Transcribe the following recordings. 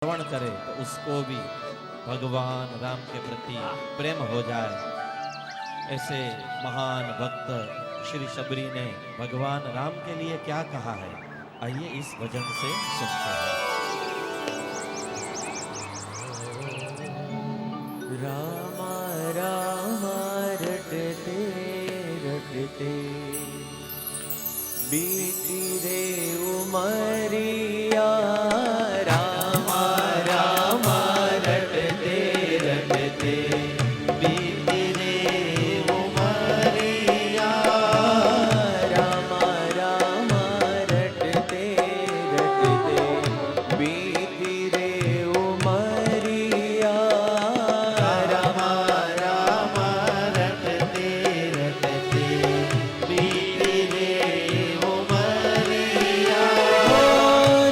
श्रवण करे तो उसको भी भगवान राम के प्रति प्रेम हो जाए। ऐसे महान भक्त श्री शबरी ने भगवान राम के लिए क्या कहा है, आइए इस भजन से सुनते हैं। रामा रामा रटते रटते बीती रे उमरिया, रामा रामा रटते रटते बीती रे उमरिया, रामा रामा रटते रटते बीती रे उमरिया, रामा रामा रटते रटते बीती रे उमरिया।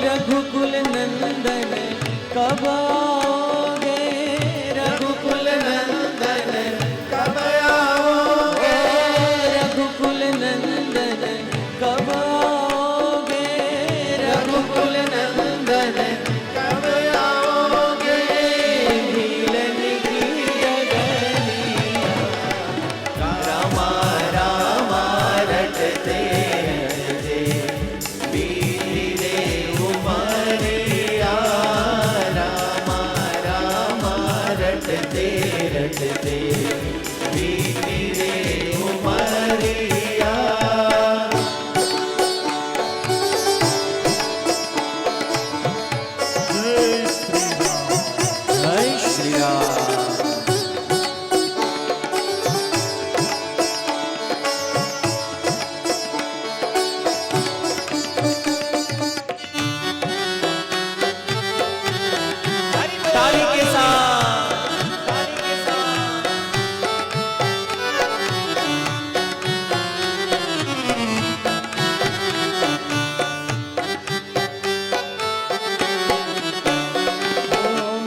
रघुकुल नंदन कब आओगे, रघुकुल नंदन कब आओगे, रघुकुल नंदन कब आओगे, रघुकुल नंदन कब आओगे, भीलन की डगरिया, रामा रामा रटते रटते बीती रे उमरिया, रामा रामा रटते रटते बीती रे उमरिया। जय श्री राम। ताली के साथ, ताली के साथ।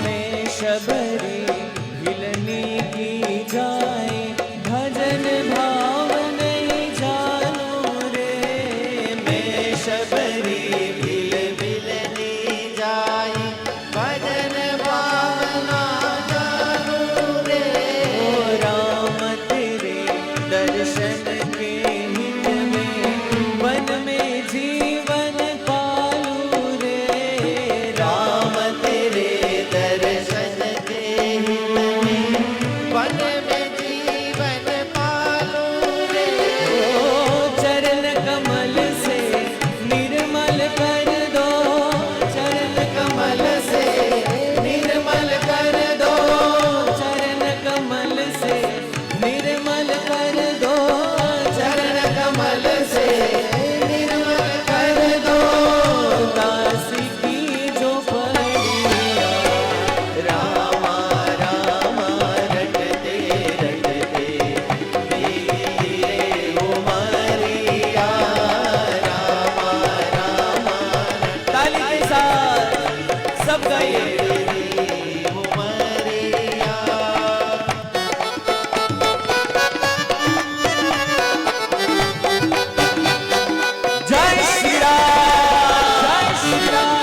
में शबरी हिलनी की जाए, भजन भाव नहीं जानो रे, मैं शबरी हिल मिलनी जाए, भजन भाव ना जानो रे, ओ राम तेरे दर्शन के हित में वन में जीवन पालू रे, राम तेरे दर्शन के हित में वन में जीवन पालू रे, ओ चरण कमल से निर्मल कर दो, चरण कमल से निर्मल कर दो, चरण कमल से निर्मल कर दो, चरण कमल से निर्मल कर दो, दास की जो परिया, रामा रामा रटते रटते बीती रे उमरिया, रामा रामा। ताली के साथ सब गाइए। जय श्री राम, जय श्री राम।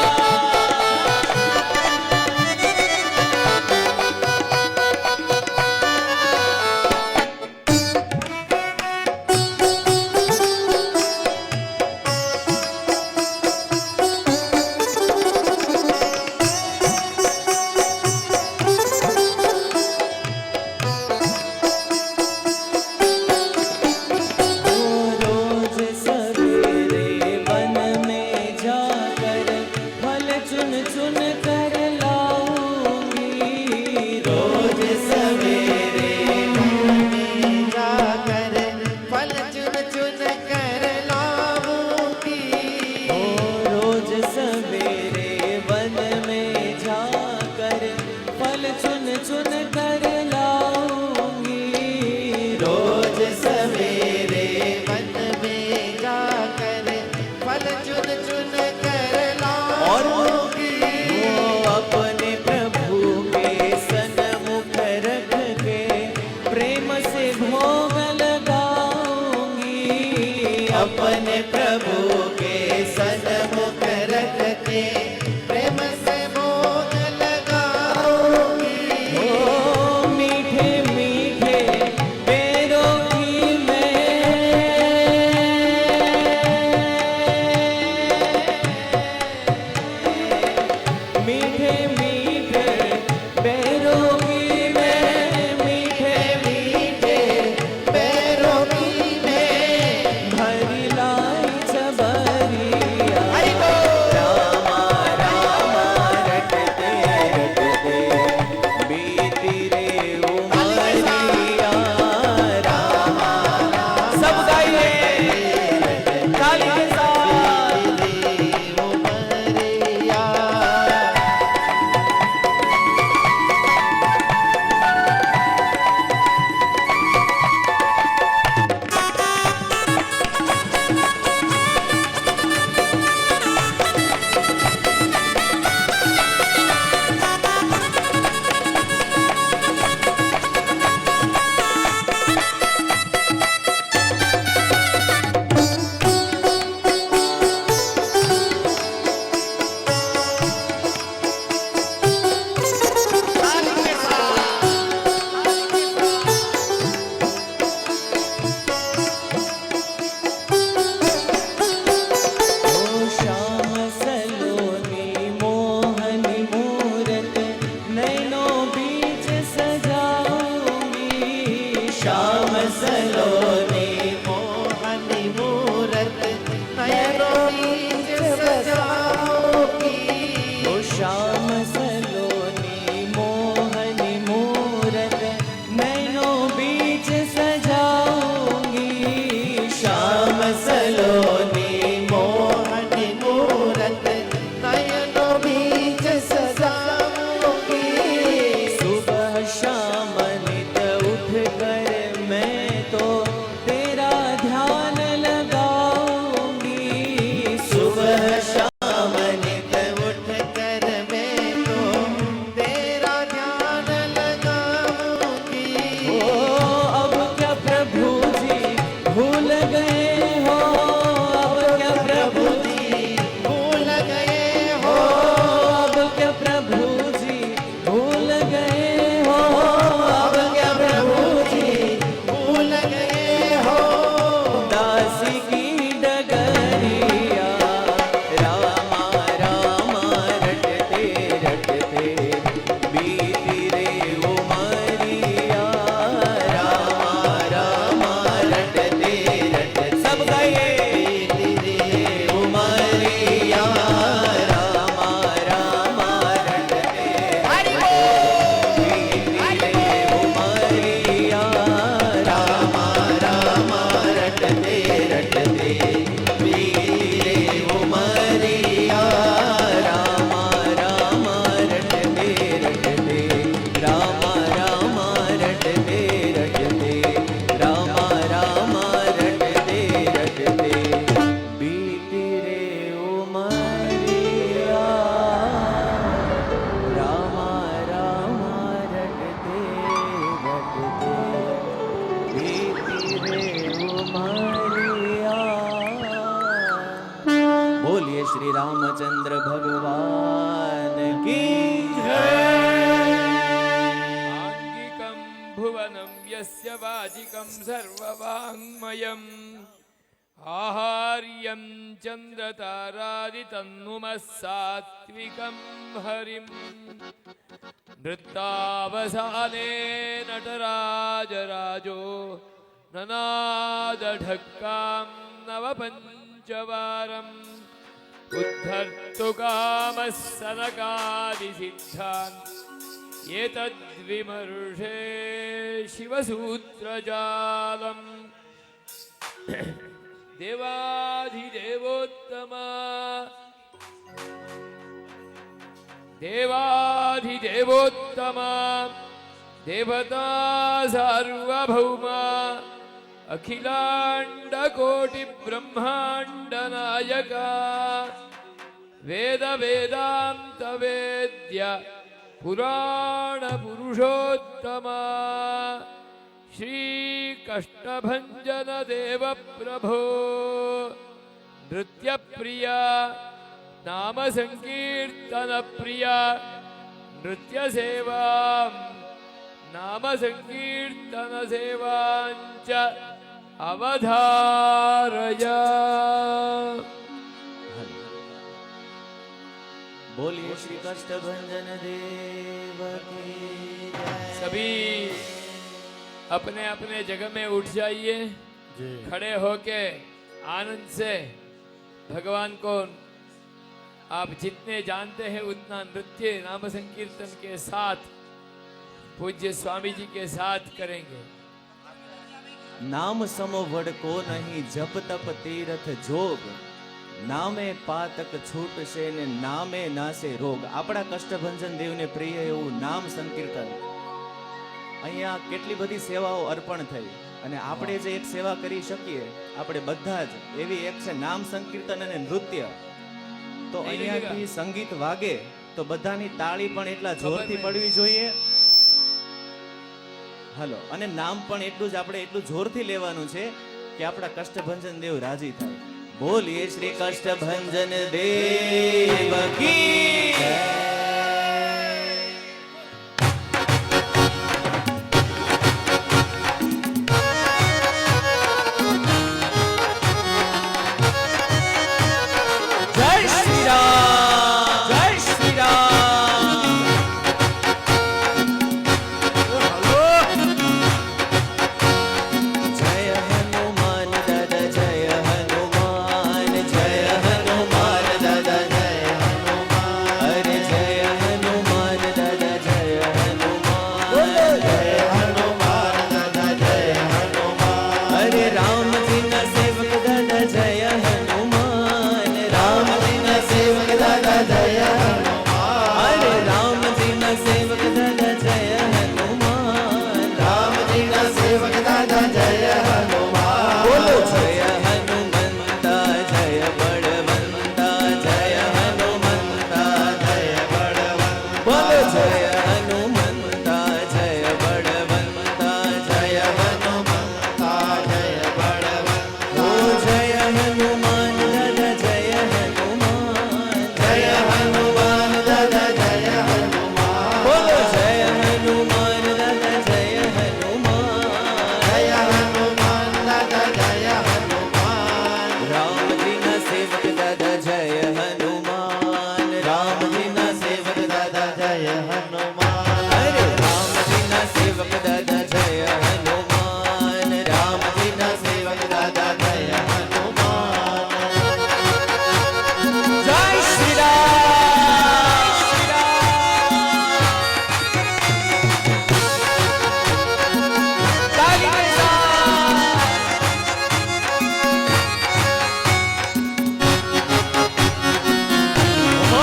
यस्य वाचिकं सर्ववाङ्मयम् आहार्यं चन्द्रतारादितन्नुमः सात्विकं हरिम् नृत्तावसाने नटराजराजो ननादढक्कां नवपञ्चवारम् उद्धर्तुकामः सनकादिसिद्धान् एतद्विमर्शे शिवसूत्रजालम् देवाधिदेवोत्तमा देवाधिदेवोत्तमा देवता सार्वभौमा अखिलाण्डकोटिब्रह्माण्डनायका वेदवेदान्तवेद्य पुराणपुरुषोत्तमा श्रीकष्टभञ्जनदेवप्रभो नृत्यप्रिया नामसङ्कीर्तनप्रिया नृत्यसेवां नामसङ्कीर्तनसेवाञ्च अवधारय। बोलिए श्री कष्टभंजन देव की जय। सभी अपने अपने जगह में उठ जाइए, खड़े होके आनंद से भगवान को आप जितने जानते हैं उतना नृत्य नाम संकीर्तन के साथ पूज्य स्वामी जी के साथ करेंगे। नाम समो वड को नहीं जप तप तीरथ जोग नामे पातक छूटશે ને નામે નાશે રોગ। આપણા કષ્ટભંજન દેવને પ્રિય એવું નામ સંકીર્તન। અહીંયા કેટલી બધી સેવાઓ અર્પણ થઈ અને આપણે જે એક સેવા કરી શકીએ આપણે બધા જ એવી એક છે નામ સંકીર્તન અને નૃત્ય। તો અહીંયાથી સંગીત વાગે તો બધાની તાળી પણ એટલા જોરથી પડવી જોઈએ। હાલો, અને નામ પણ એટલું જ આપણે એટલું જોરથી લેવાનું છે કે આપણા કષ્ટભંજન દેવ રાજી થાય। बोलिए श्री कष्टभंजन देव की जय। जय श्री राम, जय श्री राम। जय हनुमान दादा जय हनुमान, जय हनुमान दादा जय हनुमान। अरे जय हनुमान दादा जय हनुमान, जय हनुमान दादा जय हनुमान। अरे राम जी ना सेवक दादा जय हनुमान, राम जी ना सेवक दादा जय हनुमान। अरे राम जी ना सेवक दादा जय हनुमान, राम जी ना सेवक दादा जय हनुमान। बोलो जय हनुमंता जय बलवंता, जय हनुमंता जय बलवंता। बोलो जय हनुमंता जय बलवंता, जय हनुमंता जय बलवंता। ओ जय हनुमान दादा जय हनुमान, जय हनुमान दादा जय हनुमान। बोलो जय हनुमान दादा जय हनुमान, जय हनुमान दादा जय हनुमान। राम जी ना सेवक दादा जय हनुमान, राम जी ना सेवक दादा जय हनुमान। अरे राम जी ना सेवक दादा जय हनुमान, राम जी ना सेवक दादा जय हनुमान। जय श्री राम, श्री राम। ताली के साथ। ओ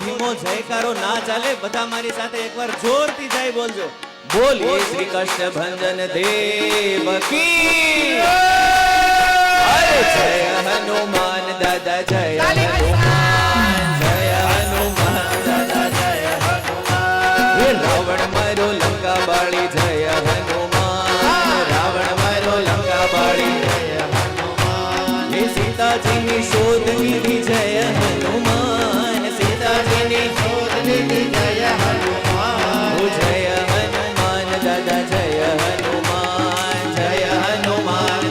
ધીમો જયકારો ના ચાલે બધા મારી સાથે એકવાર જોરથી જય બોલજો બોલીએ શ્રી કૃષ્ણ ભંજન દેવ કી અરે જય હનુમાન દાદા જય હનુમાન જય હનુમાન દાદા જય હનુમાન હે રાવણ મારો લંકા બાળી જય હનુમાન રાવણ મારો લંકા બાળી જય હનુમાન હે સીતાજીની શોધ લીધી જય હનુમાન સીતાજીની શોધ લીધી જય હનુમાન ઓ જય હનુમાન દાદા જય હનુમાન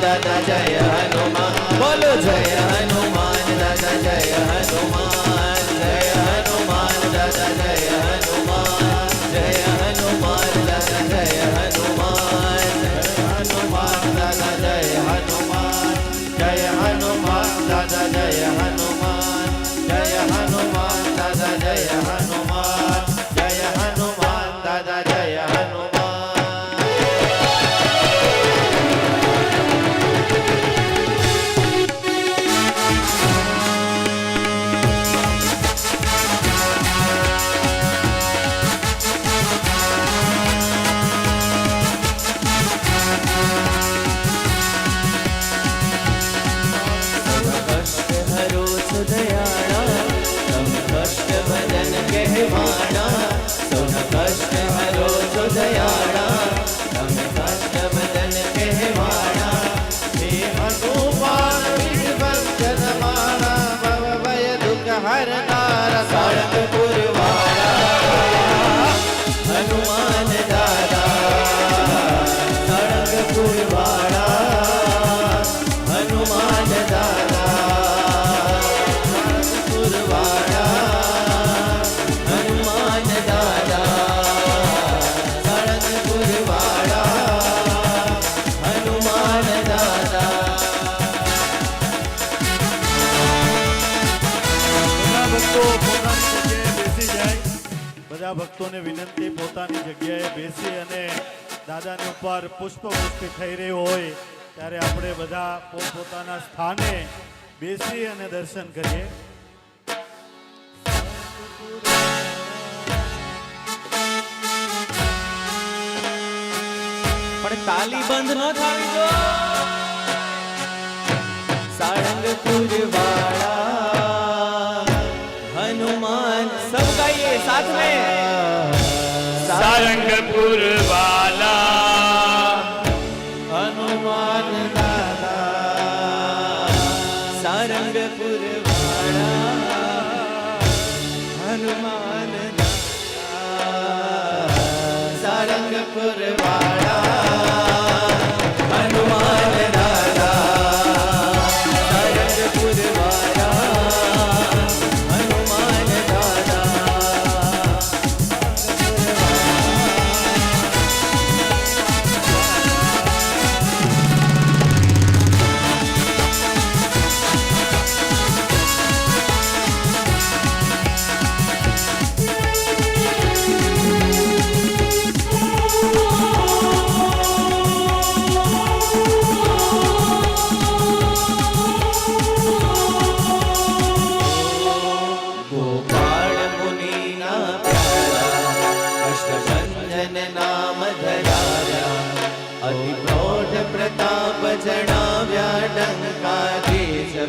દાદા જય હનુમાન બોલો જય હનુમાન દાદા જય હનુમાન દાદા જય હનુમાન જય હનુમાન દાદા જય હનુમાન હનુમાન દાદા જય હનુમાન જય હનુમાન દાદા જય હનુમાન જય હનુમાન દાદા જય હનુમાન જય હનુમાન દાદા જય હનુમાન હનુમાન દાદા સળંગપુર વાળા હનુમાન દાદા સળંગપુર વાળા હનુમાન દાદા સળંગપુર વાળા હનુમાન દાદા બધા ભક્તોને વિનંતી પોતાની જગ્યાએ બેસી અને દાદાની ઉપર પુષ્પવૃષ્ટિ થઈ રહી હોય ત્યારે આપણે બધા પોતપોતાના સ્થાને બેસી અને દર્શન કરીએ. પણ તાલી બંધ ન થવી જો સાળંગપુર વાળા हनुमान सब गाइए साथ में सारंगपुर वाला हनुमान दादा सारंगपुर वाला हनुमान दादा सारंगपुर वाला हनुमान दादा सारंगपुर वाला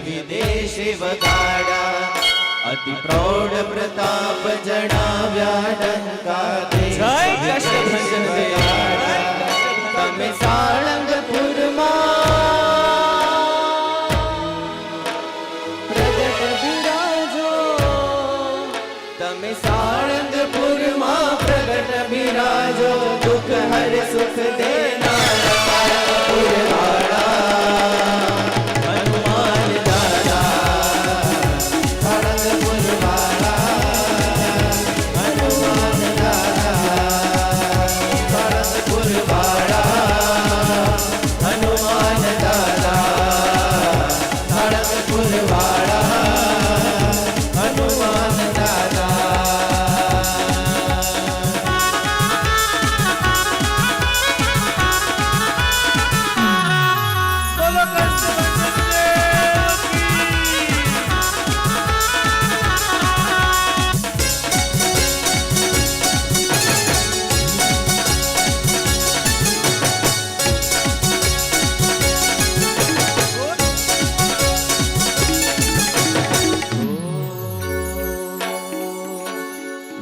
વિદેશે વગાડા અતિ પ્રૌઢ પ્રતાપ જણાવ્યા ડંકા દે જય કૃષ્ણ ભજન દેવાડા તમે સાળંગપુરમાં પ્રગટ બિરાજો તમે સાળંગપુરમાં પ્રગટ બિરાજો દુઃખ હર સુખ દેનારા સાળંગપુર વાળા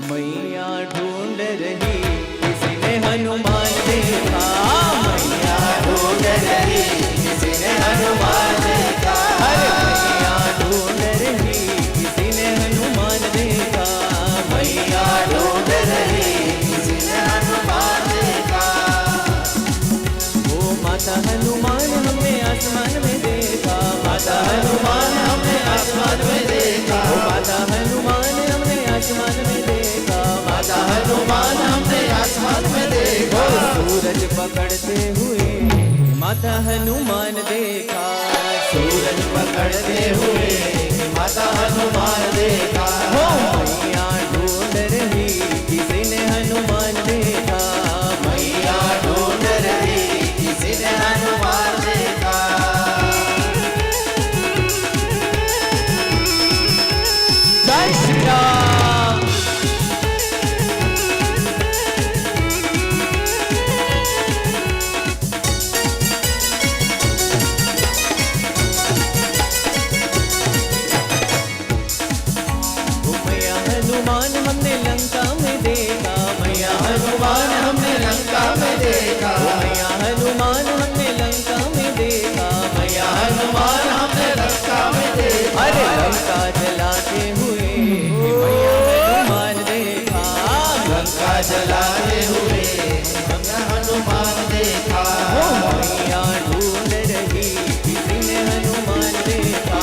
मैया ढूंढ रही किसी ने हनुमान देखा, मैया ढूंढ रही किसी ने हनुमान देखा, अरे मैया ढूंढ रही किसी ने हनुमान देखा, मैया ढूंढ रही किसी ने हनुमान देखा। वो माता हनुमान हमने आसमान में देखा, माता हनुमान हमने आसमान में देखा, वो माता हनुमान हमने आसमान में देखा, माता हनुमान हमने आसमान में देखा। सूरज पकड़ते हुए माता हनुमान देखा, सूरज पकड़ते हुए माता हनुमान देखा। हो मैया ढूंढ रही किसी ने हनुमान देखा, मैया ढूंढ रही किसी ने हनुमान देखा। जय श्री राम। मैया हनुमान हमने लंका में देखा, मैया हनुमान हमने लंका में देखा, मैया हनुमान हमने लंका में देखा, मैया हनुमान हमने लंका में देखा। अरे लंका जलाते हुए मैया हनुमान देखा, लंका जलाते हुए मैया हनुमान देखा। वो मैया ढूंढ रही किसी ने हनुमान देखा,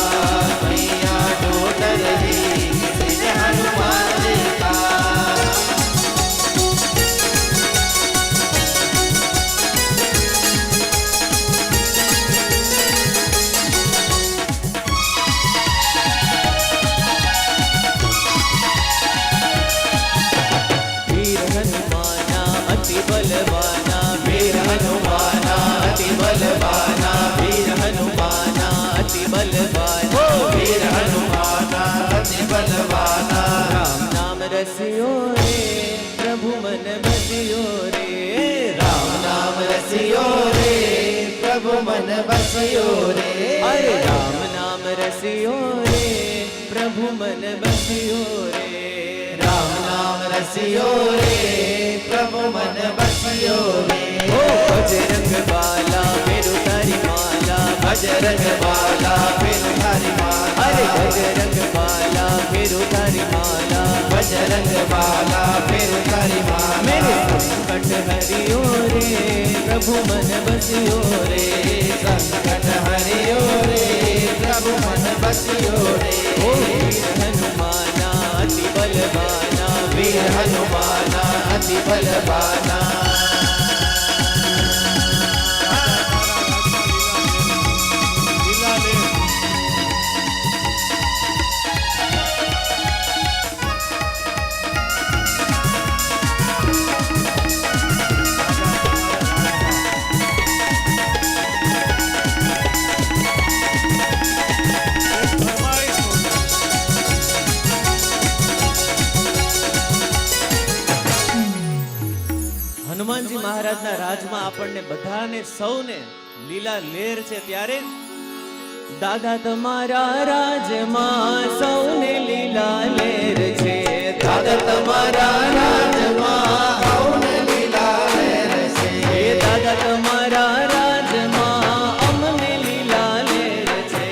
मैया ढूंढ रही किसी ने हनुमान देखा। वीर हनुमाना अति बलवाना, वीर हनुमाना अति बलवाना, वीर हनुमाना अति बलवाना, वीर हनुमाना अति बलवाना। राम नाम रसियो रे प्रभु मन बसियो रे, राम नाम रसियो रे प्रभु मन बसियो रे, अरे राम नाम रसियो रे प्रभु मन बसियो रे, राम नाम रसियो रे प्रभु मन बसियो रे। ओ बजरंग बाला फेरु तारी माला, बजरंग बाला फेरु तारी माला, अरे बजरंग बाला फेरु तारी माला, बजरंग बाला फेरु तारी माला। मेरे संकट हरियो रे प्रभु मन बसियो रे, संकट हरियो रे प्रभु मन बसियो रे। ओ वीर हनुमाना अति बलवाना, वीर हनुमाना अति बलवाना। હનુમાનજી મહારાજના રાજમાં આપણને બધાને સૌને લીલા લેર છે ત્યારે દાદા તમારા રાજમાં સૌને લીલા લેર છે, દાદા તમારા રાજમાં સૌને લીલા લેર છે, દાદા તમારા રાજમાં અમને લીલા લેર છે,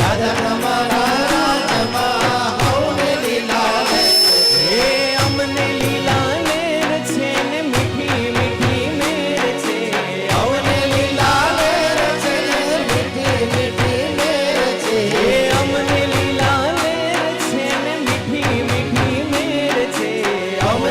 દાદા તમારા રાજમાં સૌને લીલા લેર છે, અમને લીલા લેર છે ને મીઠી મીઠી મેર છે, અમને લીલા લેર છે ને મીઠી મીઠી મેર છે, અમને લીલા લેર છે ને મીઠી મીઠી મેર છે, અમને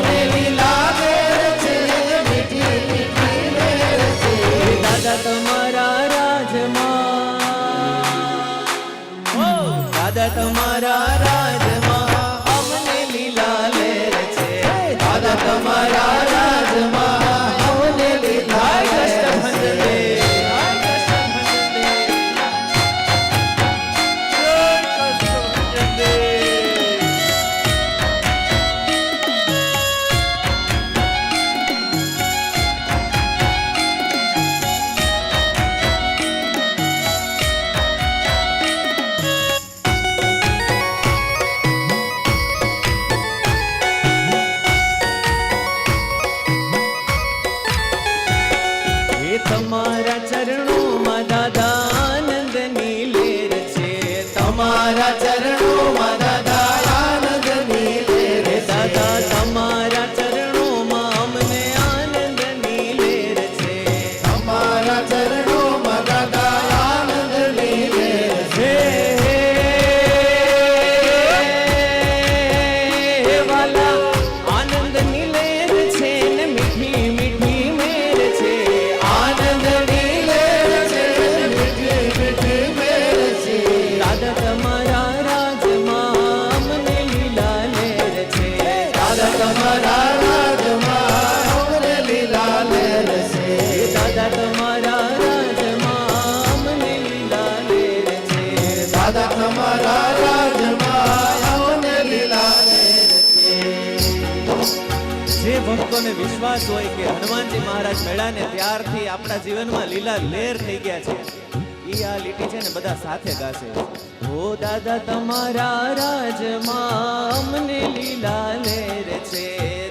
તમારા રાજમાં અમને લીલા લહેર છે દાદા તમારા રાજમાં અમને લીલા લહેર છે દાદા તમારા રાજમાં અમને લીલા લહેર છે જે ભક્તોને વિશ્વાસ હોય કે હનુમાનજી મહારાજ મળ્યા ને ત્યારથી આપણા જીવનમાં લીલા લહેર થઈ ગયા છે ઈ આ લીટી છે ને બધા સાથે ગાશે ઓ દાદા તમારા રાજમાં અમને લીલા લહેર છે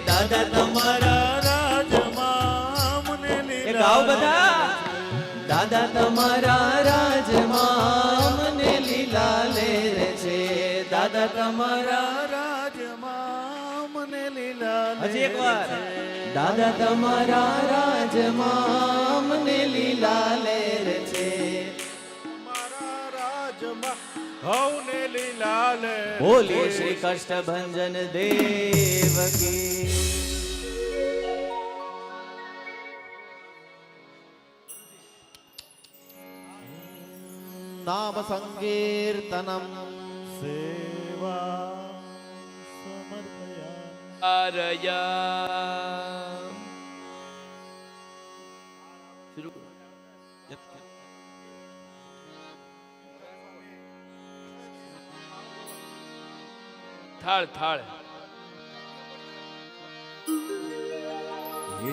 દાદા તમારા રાજમાં અમને એ ગાઓ બધા દાદા તમારા રાજમાં અમને લીલા લહેર છે દાદા તમારા રાજમાં મને લીલા હજી એકવાર દાદા તમારા રાજમાં અમને લીલા લહેર છે મારા રાજમાં હવને લીલા લહેર બોલીએ શ્રી કષ્ટભંજન દેવ કી નામ સંકીર્તનમ સેવા સમર્પયા આરયા થાળ થાળ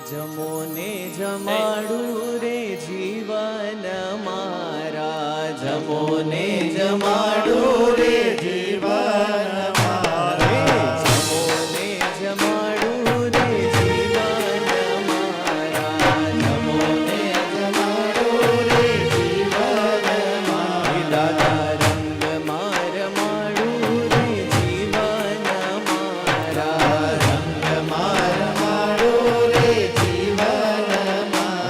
જમો ને જમાડું રે જીવન મારા જમો ને જમાડું રે જીવન મારા જમો ને જમાડું રે જીવન મારા જમો ને જમાડું રે જીવન મારા દાદા રંગ માર માડું રે જીવન મારા રંગ માર માડું રે જીવન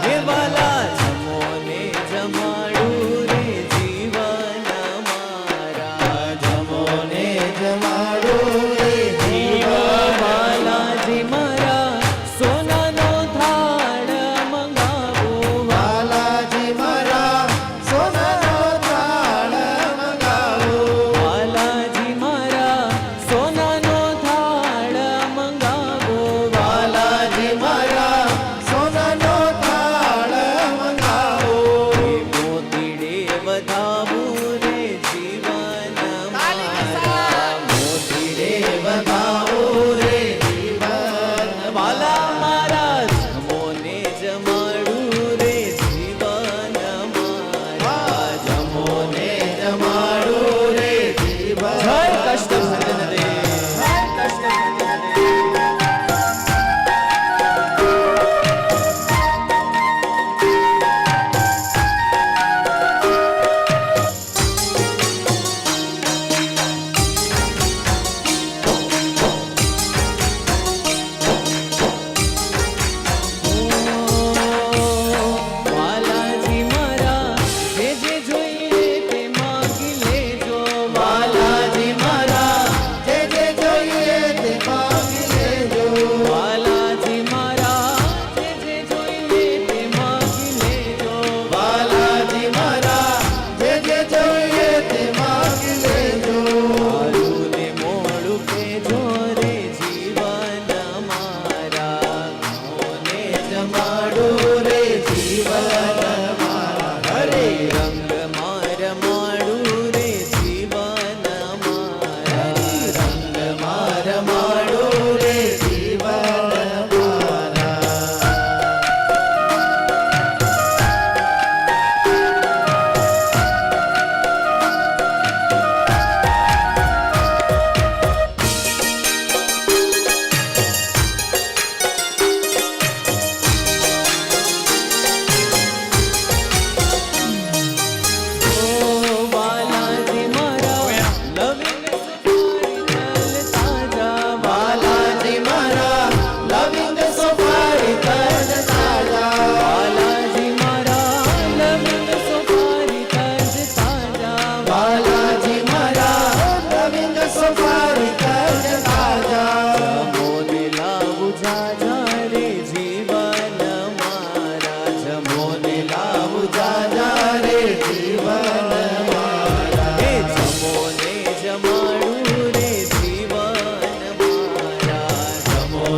હે વાલા જમો ને જમાડું રે જીવન મારા જમો ને જમાડું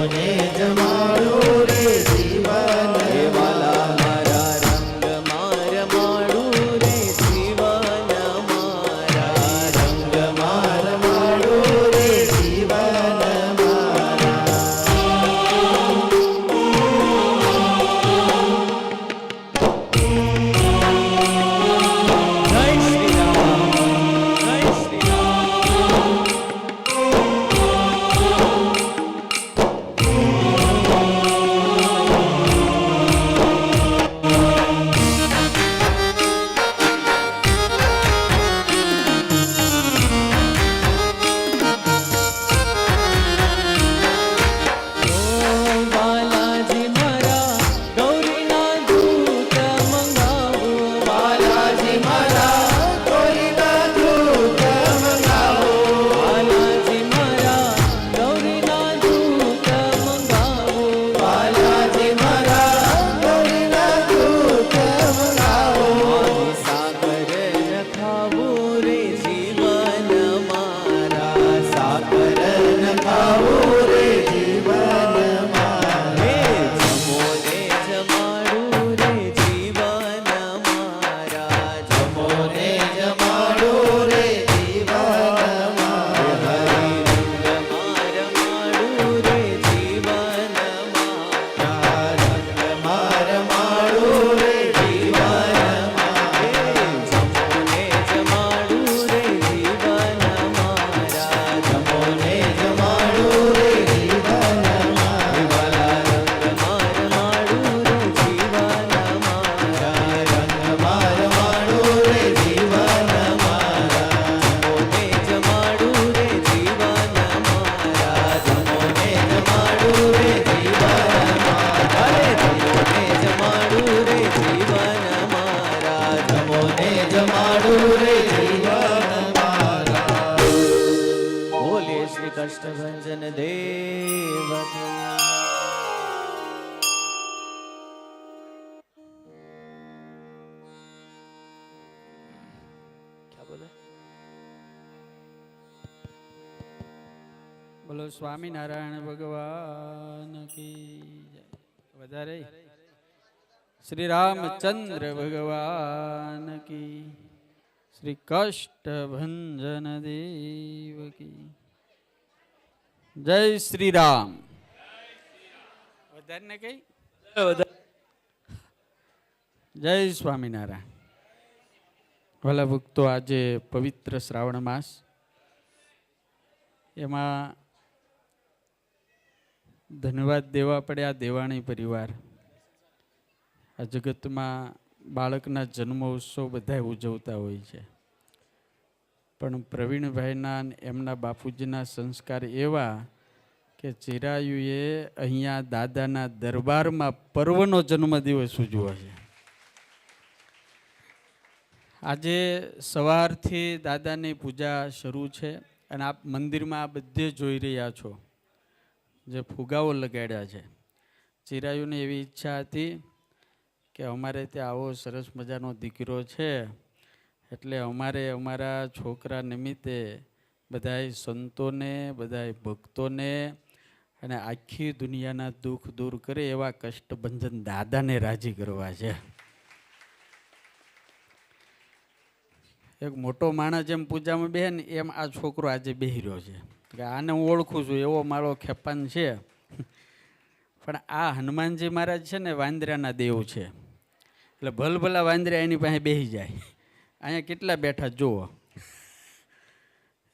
જમોને જમાડો રે જીવન હે વાલા મારા રંગમાં રમાડું રે જીવન મારા રંગમાં રમાડું રે જીવન કષ્ટભંજન દેવ બોલો સ્વામિનારાયણ ભગવાન કી જય. વધારે શ્રી રામચંદ્ર ભગવાન કી, શ્રી કષ્ટભંજન દેવ કી જય. શ્રી રામ. વધારે ને કઈ જય સ્વામિનારાયણ. ભલા ભક્તો, આજે પવિત્ર શ્રાવણ માસ, એમાં ધન્યવાદ દેવા પડે આ દેવાણી પરિવાર. આ જગતમાં બાળકના જન્મોત્સવ બધા ઉજવતા હોય છે, પણ પ્રવીણભાઈના એમના બાપુજીના સંસ્કાર એવા કે ચિરાયુએ અહીંયા દાદાના દરબારમાં પર્વનો જન્મદિવસ ઉજવ્યો છે. આજે સવારથી દાદાની પૂજા શરૂ છે અને આપ મંદિરમાં આ બધે જોઈ રહ્યા છો જે ફુગાઓ લગાડ્યા છે. ચિરાયુને એવી ઈચ્છા હતી કે અમારે ત્યાં આવો સરસ મજાનો દીકરો છે, એટલે અમારે અમારા છોકરા નિમિત્તે બધાય સંતોને, બધાય ભક્તોને અને આખી દુનિયાના દુઃખ દૂર કરે એવા કષ્ટભંજન દાદાને રાજી કરવા છે. એક મોટો માણસ જેમ પૂજામાં બેહે ને એમ આ છોકરો આજે બેહી રહ્યો છે કે આને હું ઓળખું છું, એવો મારો ખેપાન છે. પણ આ હનુમાનજી મહારાજ છે ને વાંદરાના દેવ છે, એટલે ભલભલા વાંદરા એની પાસે બેસી જાય. અહીંયા કેટલા બેઠા જુઓ.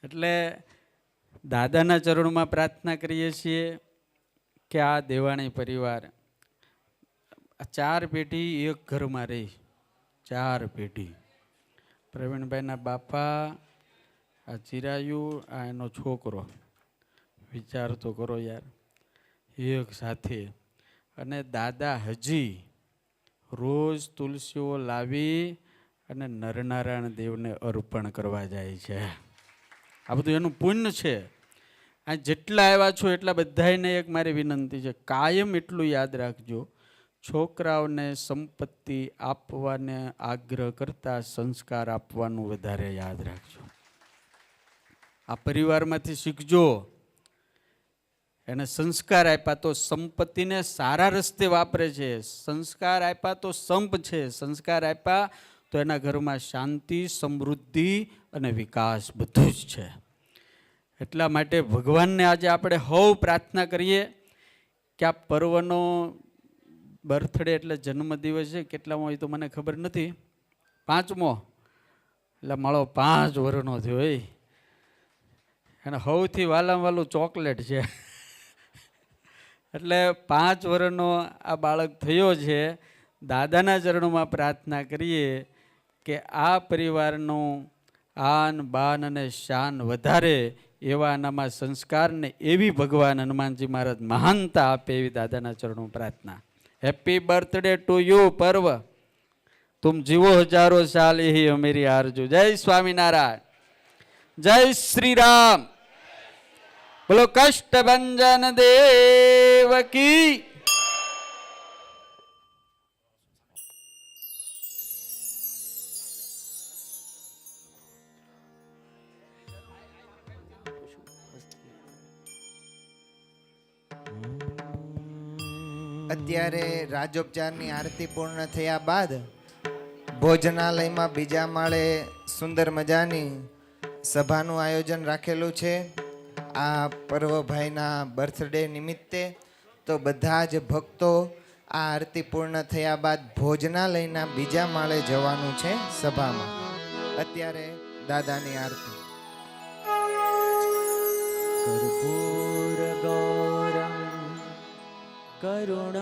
એટલે દાદાના ચરણોમાં પ્રાર્થના કરીએ છીએ કે આ દેવાણી પરિવાર 4 પેઢી એક ઘરમાં રહી. 4 પેઢી. પ્રવીણભાઈના બાપા, આ ચિરાયુ, આ એનો છોકરો. વિચાર તો કરો યાર, એક સાથે. અને દાદા હજી રોજ તુલસીઓ લાવી અને નરનારાયણ દેવને અર્પણ કરવા જાય છે. આ બધું એનું પુણ્ય છે. આ જેટલા આવ્યા છો એટલા બધાને એક મારી વિનંતી છે, કાયમ એટલું યાદ રાખજો, છોકરાઓને સંપત્તિ આપવાને આગ્રહ કરતા સંસ્કાર આપવાનું વધારે યાદ રાખજો. આ પરિવારમાંથી શીખજો. એને સંસ્કાર આપ્યા તો સંપત્તિને સારા રસ્તે વાપરે છે. સંસ્કાર આપ્યા તો સંપ છે. સંસ્કાર આપ્યા તો એના ઘરમાં શાંતિ, સમૃદ્ધિ અને વિકાસ બધું જ છે. એટલા માટે ભગવાનને આજે આપણે હવ પ્રાર્થના કરીએ કે આ પર્વનો બર્થડે એટલે જન્મદિવસ છે, કેટલામો હોય તો મને ખબર નથી, 5મો, એટલે મારો 5 વર્ષનો થયો હોય. અને સૌથી વાલામાં વાલું ચોકલેટ છે. એટલે 5 વર્ષનો આ બાળક થયો છે. દાદાના ચરણોમાં પ્રાર્થના કરીએ કે આ પરિવારનું આન બાન અને શાન વધારે, એવા આનામાં સંસ્કારને એવી ભગવાન હનુમાનજી મહારાજ મહાનતા આપે, એવી દાદાના ચરણોમાં પ્રાર્થના. हैप्पी बर्थडे टू यू पर्व, तुम जीवो हजारों साल यही हो मेरी आरजू. जय स्वामीनारायण, जय श्री राम, बोलो कष्टभंजन देव की. અત્યારે રાજોપચારની આરતી પૂર્ણ થયા બાદ ભોજનાલયમાં બીજા માળે સુંદર મજાની સભાનું આયોજન રાખેલું છે. આ પર્વભાઈના બર્થડે નિમિત્તે તો બધા જ ભક્તો આ આરતી પૂર્ણ થયા બાદ ભોજનાલયના બીજા માળે જવાનું છે સભામાં. અત્યારે દાદાની આરતી. કર્પૂર ગૌરમ करुणावतारं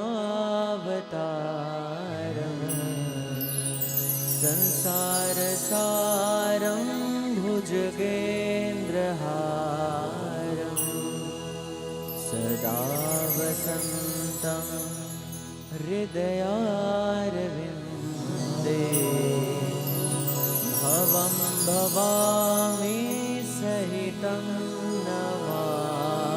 संसारसारं भुजगेन्द्रहारं सदा वसन्तं हृदयारविन्दे भवं भवामि सहितं नमामि.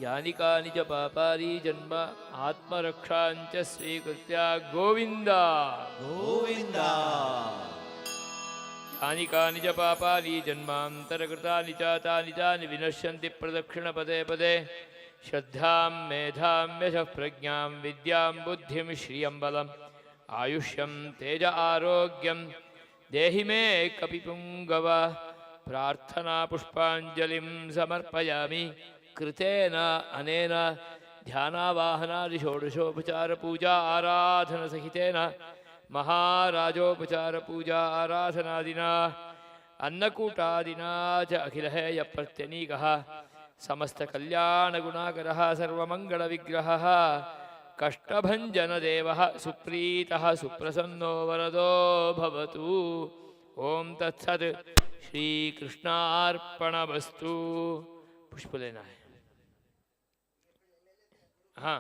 यानि कानि च पापानि जन्म आत्मरक्षाञ्च स्वीकृत्य गोविन्द गोविंद यानि कानि च पापानि जन्मान्तरकृतानि च तानि तानि विनश्यन्ति प्रदक्षिणपदे पदे श्रद्धां मेधां यशः प्रज्ञां विद्यां बुद्धिं श्रियं बलम् आयुष्यं तेज आरोग्यं देहि मे कपिपुङ्गव प्रार्थनापुष्पाञ्जलिं समर्पयामि कृतेन अनेन ध्यानावाहनादि षोडशोपचारपूजा आराधनसहितेन महाराजोपचारपूजा आराधनादिना अन्नकूटादिना च अखिलहेयप्रत्यनीकः समस्तकल्याणगुणाकरः सर्वमङ्गलविग्रहः कष्टभञ्जनदेवः सुप्रीतः सुप्रसन्नो वरदो भवतु ॐ तत्सत् श्रीकृष्णार्पणमस्तु पुष्प लेना है हाँ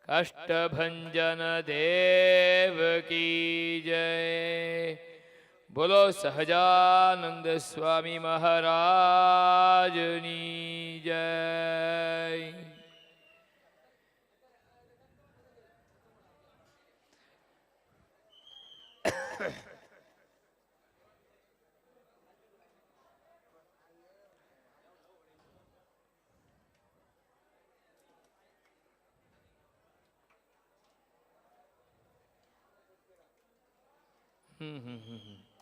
कष्टभंजन देव की जय बोलो सहजानंद स्वामी महाराजनी जय हम्म